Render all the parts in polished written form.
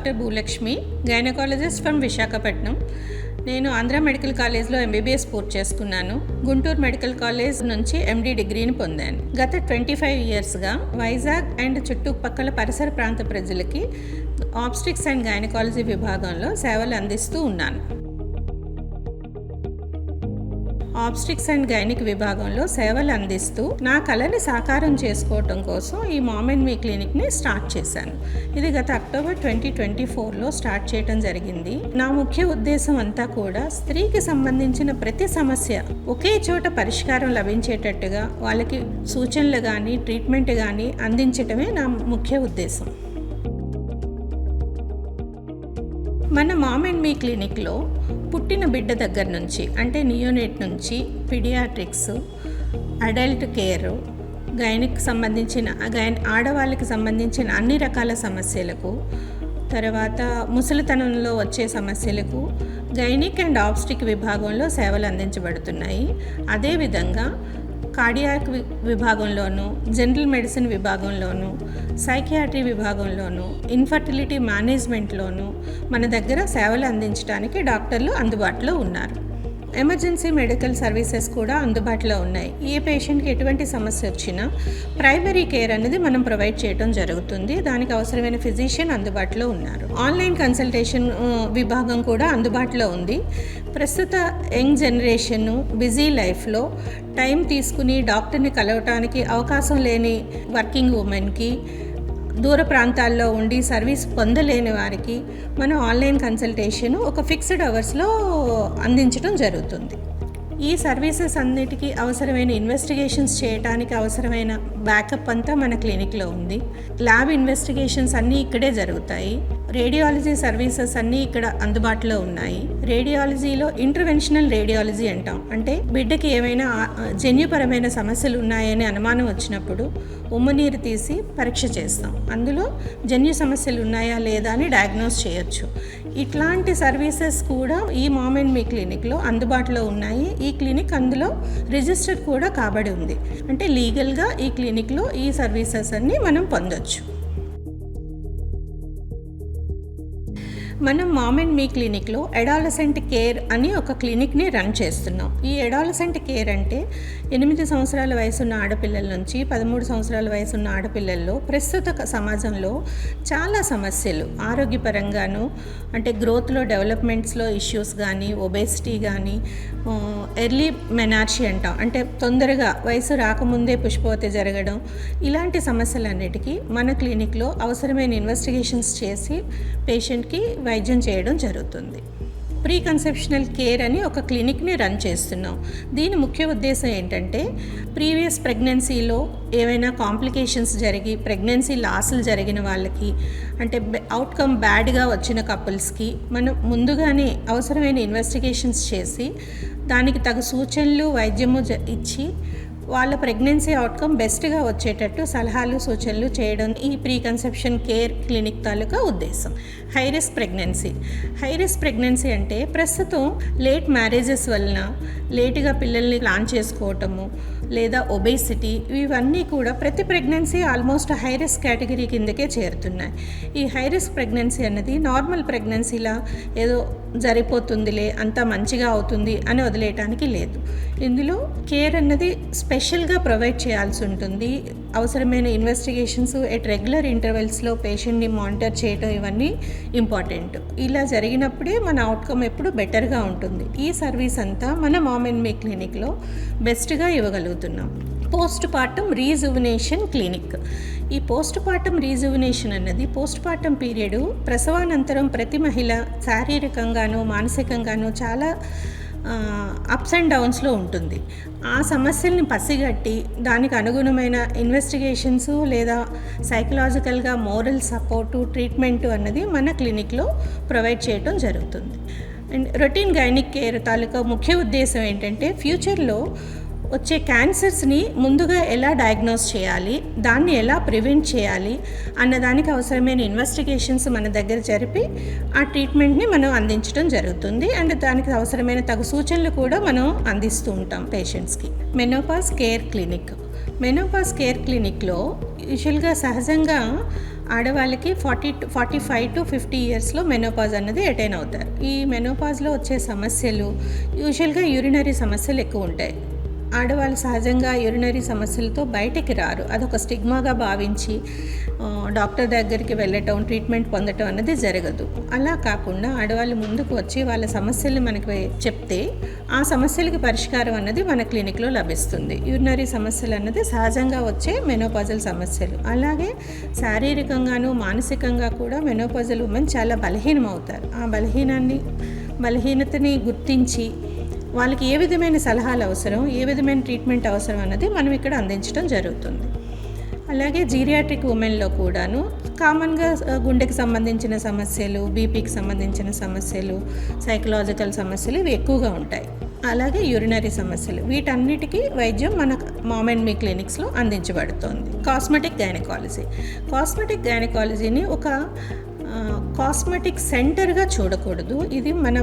Doctor Bhulakshmi, gynaecologist from Visakhapatnam. నేను Andhra medical కాలేజ్లో MBBS పూర్తి చేసుకున్నాను. గుంటూరు మెడికల్ కాలేజ్ నుంచి ఎండీ డిగ్రీని పొందాను. గత 25 ఇయర్స్గా వైజాగ్ అండ్ చుట్టుపక్కల పరిసర ప్రాంత ప్రజలకి ఆబ్స్టిక్స్ అండ్ గైనకాలజీ విభాగంలో సేవలు అందిస్తూ ఉన్నాను. ఆబ్స్టిక్స్ అండ్ గైనిక్ విభాగంలో సేవలు అందిస్తూ నా కళని సాకారం చేసుకోవటం కోసం ఈ మామ్ అండ్ మీ క్లినిక్ని స్టార్ట్ చేశాను. ఇది గత అక్టోబర్ 2024లో స్టార్ట్ చేయడం జరిగింది. నా ముఖ్య ఉద్దేశం అంతా కూడా స్త్రీకి సంబంధించిన ప్రతి సమస్య ఒకే చోట పరిష్కారం లభించేటట్టుగా వాళ్ళకి సూచనలు కానీ ట్రీట్మెంట్ కానీ అందించటమే నా ముఖ్య ఉద్దేశం. మన మామ్ అండ్ మీ క్లినిక్లో పుట్టిన బిడ్డ దగ్గర నుంచి అంటే నియోనేట్ నుంచి పీడియాట్రిక్స్, అడల్ట్ కేర్, గైనిక్ సంబంధించిన ఆడవాళ్ళకి సంబంధించిన అన్ని రకాల సమస్యలకు, తర్వాత ముసలితనంలో వచ్చే సమస్యలకు గైనిక్ అండ్ ఆబ్స్టిక్ విభాగంలో సేవలు అందించబడుతున్నాయి. అదేవిధంగా కార్డియాక్ విభాగంలోను, జనరల్ మెడిసిన్ విభాగంలోను, సైకియాట్రీ విభాగంలోను, ఇన్ఫర్టిలిటీ మేనేజ్మెంట్లోను మన దగ్గర సేవలు అందించడానికి డాక్టర్లు అందుబాటులో ఉన్నారు. ఎమర్జెన్సీ మెడికల్ సర్వీసెస్ కూడా అందుబాటులో ఉన్నాయి. ఏ పేషెంట్కి ఎటువంటి సమస్య వచ్చినా ప్రైమరీ కేర్ అనేది మనం ప్రొవైడ్ చేయడం జరుగుతుంది. దానికి అవసరమైన ఫిజిషియన్ అందుబాటులో ఉన్నారు. ఆన్లైన్ కన్సల్టేషన్ విభాగం కూడా అందుబాటులో ఉంది. ప్రస్తుత యంగ్ జనరేషన్ బిజీ లైఫ్లో టైం తీసుకుని డాక్టర్ని కలవటానికి అవకాశం లేని వర్కింగ్ ఉమెన్కి, దూర ప్రాంతాల్లో ఉండి సర్వీస్ పొందలేని వారికి మనం ఆన్లైన్ కన్సల్టేషన్ ఒక ఫిక్స్డ్ అవర్స్లో అందించడం జరుగుతుంది. ఈ సర్వీసెస్ అన్నిటికీ అవసరమైన ఇన్వెస్టిగేషన్స్ చేయడానికి అవసరమైన బ్యాకప్ అంతా మన క్లినిక్లో ఉంది. ల్యాబ్ ఇన్వెస్టిగేషన్స్ అన్నీ ఇక్కడే జరుగుతాయి. రేడియాలజీ సర్వీసెస్ అన్నీ ఇక్కడ అందుబాటులో ఉన్నాయి. రేడియాలజీలో ఇంటర్వెన్షనల్ రేడియాలజీ అంటాం. అంటే బిడ్డకి ఏమైనా జన్యుపరమైన సమస్యలు ఉన్నాయని అనుమానం వచ్చినప్పుడు ఉమ్మనీరు తీసి పరీక్ష చేస్తాం. అందులో జన్యు సమస్యలు ఉన్నాయా లేదా అని డయాగ్నోస్ చేయొచ్చు. ఇట్లాంటి సర్వీసెస్ కూడా ఈ మామ్ అండ్ మీ క్లినిక్లో అందుబాటులో ఉన్నాయి. ఈ క్లినిక్ అందులో రిజిస్టర్ కూడా కాబడి ఉంది. అంటే లీగల్గా ఈ క్లినిక్లో ఈ సర్వీసెస్ అన్నీ మనం పొందొచ్చు. మనం మామ్ అండ్ మీ క్లినిక్లో అడాలసెంట్ కేర్ అని ఒక క్లినిక్ని రన్ చేస్తున్నాం. ఈ అడాలసెంట్ కేర్ అంటే 8 సంవత్సరాల వయసున్న ఆడపిల్లల నుంచి 13 సంవత్సరాల వయసున్న ఆడపిల్లల్లో ప్రస్తుత సమాజంలో చాలా సమస్యలు ఆరోగ్యపరంగాను, అంటే గ్రోత్లో డెవలప్మెంట్స్లో ఇష్యూస్ కానీ, ఒబేసిటీ కానీ, ఎర్లీ మెనార్షీ అంటాం, అంటే తొందరగా వయసు రాకముందే పుష్పవతి జరగడం, ఇలాంటి సమస్యలన్నిటికీ మన క్లినిక్లో అవసరమైన ఇన్వెస్టిగేషన్స్ చేసి పేషెంట్కి వైద్యం చేయడం జరుగుతుంది. ప్రీ కన్సెప్షనల్ కేర్ అని ఒక క్లినిక్ని రన్ చేస్తున్నాం. దీని ముఖ్య ఉద్దేశం ఏంటంటే ప్రీవియస్ ప్రెగ్నెన్సీలో ఏవైనా కాంప్లికేషన్స్ జరిగి ప్రెగ్నెన్సీ లాసులు జరిగిన వాళ్ళకి, అంటే అవుట్కమ్ బ్యాడ్గా వచ్చిన కపుల్స్కి మనం ముందుగానే అవసరమైన ఇన్వెస్టిగేషన్స్ చేసి దానికి తగు సూచనలు వైద్యము ఇచ్చి వాళ్ళ ప్రెగ్నెన్సీ అవుట్కమ్ బెస్ట్గా వచ్చేటట్టు సలహాలు సూచనలు చేయడం ఈ ప్రీ కన్సెప్షన్ కేర్ క్లినిక్ తాలూకా ఉద్దేశం. హై రిస్క్ ప్రెగ్నెన్సీ అంటే ప్రస్తుతం లేట్ మ్యారేజెస్ వలన లేటుగా పిల్లల్ని ప్లాన్ చేసుకోవటము లేదా ఒబేసిటీ, ఇవన్నీ కూడా ప్రతి pregnancy almost high risk category కిందకే చేరుతున్నాయి. ఈ హై రిస్క్ ప్రెగ్నెన్సీ అనేది నార్మల్ ప్రెగ్నెన్సీలా ఏదో జరిపోతుందిలే అంతా మంచిగా అవుతుంది అని వదిలేయటానికి లేదు. ఇందులో కేర్ అన్నది స్పెషల్గా ప్రొవైడ్ చేయాల్సి ఉంటుంది. అవసరమైన ఇన్వెస్టిగేషన్స్ ఎట్ రెగ్యులర్ ఇంటర్వెల్స్లో పేషెంట్ని మానిటర్ చేయడం ఇవన్నీ ఇంపార్టెంట్. ఇలా జరిగినప్పుడే మన అవుట్కమ్ ఎప్పుడు బెటర్గా ఉంటుంది. ఈ సర్వీస్ అంతా మన మామ్ అండ్ మీ క్లినిక్లో బెస్ట్గా ఇవ్వగలుగుతున్నాం. Postpartum rejuvenation clinic. ఈ పోస్ట్ పార్టం రీజువినేషన్ అన్నది పోస్ట్ పార్టం పీరియడ్ ప్రసవానంతరం ప్రతి మహిళ శారీరకంగాను మానసికంగాను చాలా అప్స్ అండ్ డౌన్స్లో ఉంటుంది. ఆ సమస్యల్ని పసిగట్టి దానికి అనుగుణమైన ఇన్వెస్టిగేషన్స్ లేదా సైకలాజికల్గా మోరల్ సపోర్టు ట్రీట్మెంట్ అన్నది మన క్లినిక్లో ప్రొవైడ్ చేయడం జరుగుతుంది. అండ్ రొటీన్ గైనిక్ కేర్ తాలూకా ముఖ్య ఉద్దేశం ఏంటంటే ఫ్యూచర్లో వచ్చే క్యాన్సర్స్ని ముందుగా ఎలా డయాగ్నోస్ చేయాలి, దాన్ని ఎలా ప్రివెంట్ చేయాలి అన్నదానికి అవసరమైన ఇన్వెస్టిగేషన్స్ మన దగ్గర జరిపి ఆ ట్రీట్మెంట్ని మనం అందించడం జరుగుతుంది. అండ్ దానికి అవసరమైన తగు సూచనలు కూడా మనం అందిస్తూ ఉంటాం పేషెంట్స్కి. Menopause care clinic. Menopause care క్లినిక్లో యూజువల్గా సహజంగా ఆడవాళ్ళకి 45 to 50 ఇయర్స్లో మెనోపాజ్ అన్నది అటైన్ అవుతారు. ఈ మెనోపాజ్లో వచ్చే సమస్యలు యూజువల్గా యూరినరీ సమస్యలు ఎక్కువ ఉంటాయి. ఆడవాళ్ళు సహజంగా యూరినరీ సమస్యలతో బయటికి రారు. అదొక స్టిగ్మాగా భావించి డాక్టర్ దగ్గరికి వెళ్ళటం, ట్రీట్మెంట్ పొందటం అన్నది జరగదు. అలా కాకుండా ఆడవాళ్ళు ముందుకు వచ్చి వాళ్ళ సమస్యలు మనకి చెప్తే ఆ సమస్యలకి పరిష్కారం అన్నది మన క్లినిక్లో లభిస్తుంది. యూరినరీ సమస్యలు అన్నది సహజంగా వచ్చే మెనోపాజల్ సమస్యలు. అలాగే శారీరకంగాను మానసికంగా కూడా మెనోపాజల్ ఉమెన్ చాలా బలహీనం అవుతారు. ఆ బలహీనతని గుర్తించి వాళ్ళకి ఏ విధమైన సలహాలు అవసరం, ఏ విధమైన ట్రీట్మెంట్ అవసరం అన్నది మనం ఇక్కడ అందించడం జరుగుతుంది. అలాగే జీరియాట్రిక్ ఉమెన్లో కూడాను కామన్గా గుండెకి సంబంధించిన సమస్యలు, బీపీకి సంబంధించిన సమస్యలు, సైకలాజికల్ సమస్యలు ఇవి ఎక్కువగా ఉంటాయి. అలాగే యూరినరీ సమస్యలు, వీటన్నిటికీ వైద్యం మన మామ్ అండ్ మీ క్లినిక్స్లో అందించబడుతోంది. కాస్మెటిక్ గైనకాలజీని ఒక కాస్మెటిక్ సెంటర్గా చూడకూడదు. ఇది మన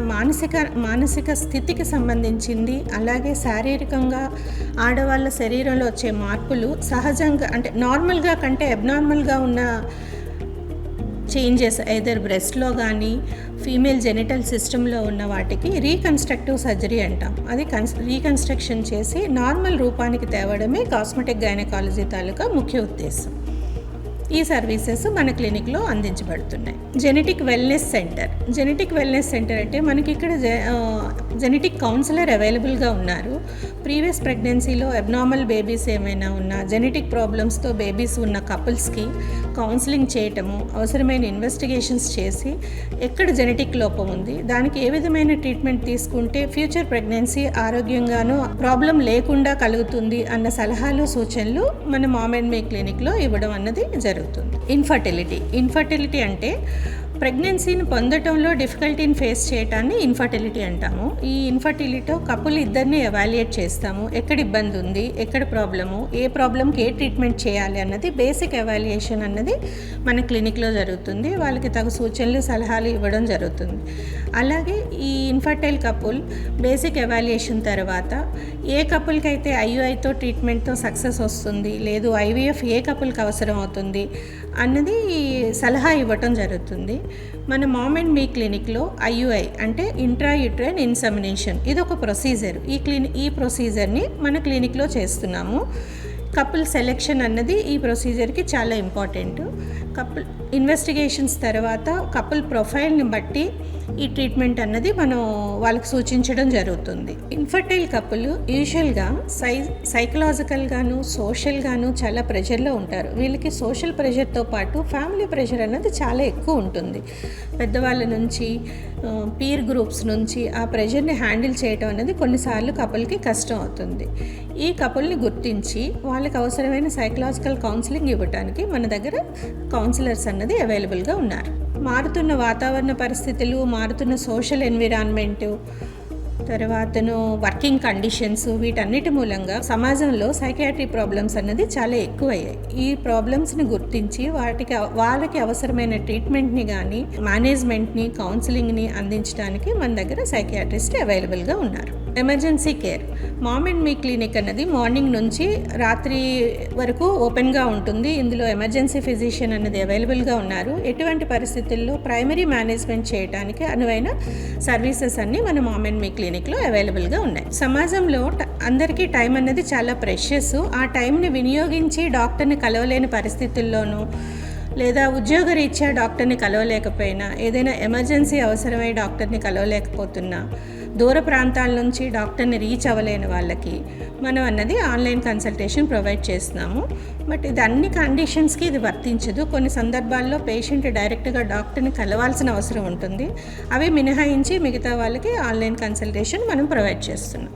మానసిక స్థితికి సంబంధించింది. అలాగే శారీరకంగా ఆడవాళ్ళ శరీరంలో వచ్చే మార్పులు సహజంగా అంటే నార్మల్గా కంటే అబ్నార్మల్గా ఉన్న చేంజెస్ ఐదర్ బ్రెస్ట్లో కానీ ఫీమేల్ జెనిటల్ సిస్టంలో ఉన్న వాటికి రీకన్స్ట్రక్టివ్ సర్జరీ అంటాం. అది రీకన్స్ట్రక్షన్ చేసి నార్మల్ రూపానికి తేవడమే కాస్మెటిక్ గైనకాలజీ తాలూకా ముఖ్య ఉద్దేశం. ఈ సర్వీసెస్ మన క్లినిక్లో అందించబడుతున్నాయి. జెనెటిక్ వెల్నెస్ సెంటర్ అంటే మనకి ఇక్కడ జెనెటిక్ కౌన్సిలర్ అవైలబుల్గా ఉన్నారు. ప్రీవియస్ ప్రెగ్నెన్సీలో అబ్నార్మల్ బేబీస్ ఏమైనా ఉన్నా, జెనెటిక్ ప్రాబ్లమ్స్తో బేబీస్ ఉన్న కపుల్స్కి కౌన్సిలింగ్ చేయటము, అవసరమైన ఇన్వెస్టిగేషన్స్ చేసి ఎక్కడ జెనెటిక్ లోపం ఉంది, దానికి ఏ విధమైన ట్రీట్మెంట్ తీసుకుంటే ఫ్యూచర్ ప్రెగ్నెన్సీ ఆరోగ్యంగానూ ప్రాబ్లం లేకుండా కలుగుతుంది అన్న సలహాలు, సూచనలు మన మామ్ అండ్ మీ క్లినిక్లో ఇవ్వడం అన్నది జరుగుతుంది. ఇన్ఫర్టిలిటీ అంటే ప్రెగ్నెన్సీని పొందటంలో డిఫికల్టీని ఫేస్ చేయటాన్ని ఇన్ఫర్టిలిటీ అంటాము. ఈ ఇన్ఫర్టిలిటీతో కపుల్ ఇద్దరిని ఎవాల్యుయేట్ చేస్తాము. ఎక్కడ ఇబ్బంది ఉంది, ఎక్కడ ప్రాబ్లము, ఏ ప్రాబ్లంకి ఏ ట్రీట్మెంట్ చేయాలి అన్నది బేసిక్ ఎవాల్యుయేషన్ అన్నది మన క్లినిక్లో జరుగుతుంది. వాళ్ళకి తగు సూచనలు, సలహాలు ఇవ్వడం జరుగుతుంది. అలాగే ఈ ఇన్ఫర్టైల్ కపుల్ బేసిక్ ఎవాల్యుయేషన్ తర్వాత ఏ కపుల్కి అయితే ఐయుఐతో ట్రీట్మెంట్తో సక్సెస్ వస్తుంది, లేదు ఐవీఎఫ్ ఏ కపుల్కి అవసరం అవుతుంది అన్నది సలహా ఇవ్వటం జరుగుతుంది. మన మామ్ అండ్ మీ క్లినిక్లో ఐయుఐ అంటే ఇంట్రాయూట్రైన్ ఇన్సెమినేషన్ ఇది ఒక ప్రొసీజర్. ఈ ప్రొసీజర్ని మన క్లినిక్లో చేస్తున్నాము. కపుల్ సెలెక్షన్ అన్నది ఈ ప్రొసీజర్కి చాలా ఇంపార్టెంట్. కపుల్ ఇన్వెస్టిగేషన్స్ తర్వాత కపుల్ ప్రొఫైల్ని బట్టి ఈ ట్రీట్మెంట్ అన్నది మనం వాళ్ళకి సూచించడం జరుగుతుంది. ఇన్ఫర్టైల్ కపుల్ యూజువల్గా సైకలాజికల్గాను సోషల్గాను చాలా ప్రెషర్లో ఉంటారు. వీళ్ళకి సోషల్ ప్రెషర్తో పాటు ఫ్యామిలీ ప్రెషర్ అన్నది చాలా ఎక్కువ ఉంటుంది. పెద్దవాళ్ళ నుంచి, పీర్ గ్రూప్స్ నుంచి ఆ ప్రెషర్ని హ్యాండిల్ చేయడం అనేది కొన్నిసార్లు కపుల్కి కష్టం అవుతుంది. ఈ కపుల్ని గుర్తించి వాళ్ళకి అవసరమైన సైకలాజికల్ కౌన్సిలింగ్ ఇవ్వడానికి మన దగ్గర కౌన్సిలర్స్ అన్నది అవైలబుల్గా ఉన్నారు. మారుతున్న వాతావరణ పరిస్థితులు, మారుతున్న సోషల్ ఎన్విరాన్మెంటు, తర్వాతను వర్కింగ్ కండిషన్స్, వీటన్నిటి మూలంగా సమాజంలో సైకియాట్రీ ప్రాబ్లమ్స్ అన్నది చాలా ఎక్కువయ్యాయి. ఈ ప్రాబ్లమ్స్ని గుర్తించి వాళ్ళకి అవసరమైన ట్రీట్మెంట్ని కానీ మేనేజ్మెంట్ని, కౌన్సిలింగ్ని అందించడానికి మన దగ్గర సైకియాట్రిస్ట్ అవైలబుల్గా ఉన్నారు. Emergency care ma'am and me clinic అన్నది మార్నింగ్ నుంచి రాత్రి వరకు ఓపెన్గా ఉంటుంది. ఇందులో ఎమర్జెన్సీ ఫిజిషియన్ అన్నది అవైలబుల్గా ఉన్నారు. ఎటువంటి పరిస్థితుల్లో ప్రైమరీ మేనేజ్మెంట్ చేయడానికి అనువైన సర్వీసెస్ అన్నీ మన మామ్ అండ్ మీ క్లినిక్లో అవైలబుల్గా ఉన్నాయి. సమాజంలో అందరికీ టైం అన్నది చాలా ప్రెషియస్. ఆ టైంని వినియోగించి డాక్టర్ని కలవలేని పరిస్థితుల్లోనూ, లేదా ఉద్యోగరీత్యా డాక్టర్ని కలవలేకపోయినా, ఏదైనా ఎమర్జెన్సీ అవసరమై డాక్టర్ని కలవలేకపోతున్నా, దూర ప్రాంతాల నుంచి డాక్టర్ని రీచ్ అవ్వలేని వాళ్ళకి మనం అన్నది ఆన్లైన్ కన్సల్టేషన్ ప్రొవైడ్ చేస్తున్నాము. బట్ ఇది అన్ని కండిషన్స్కి ఇది వర్తించదు. కొన్ని సందర్భాల్లో పేషెంట్ డైరెక్ట్గా డాక్టర్ని కలవాల్సిన అవసరం ఉంటుంది. అవి మినహాయించి మిగతా వాళ్ళకి ఆన్లైన్ కన్సల్టేషన్ మనం ప్రొవైడ్ చేస్తున్నాం.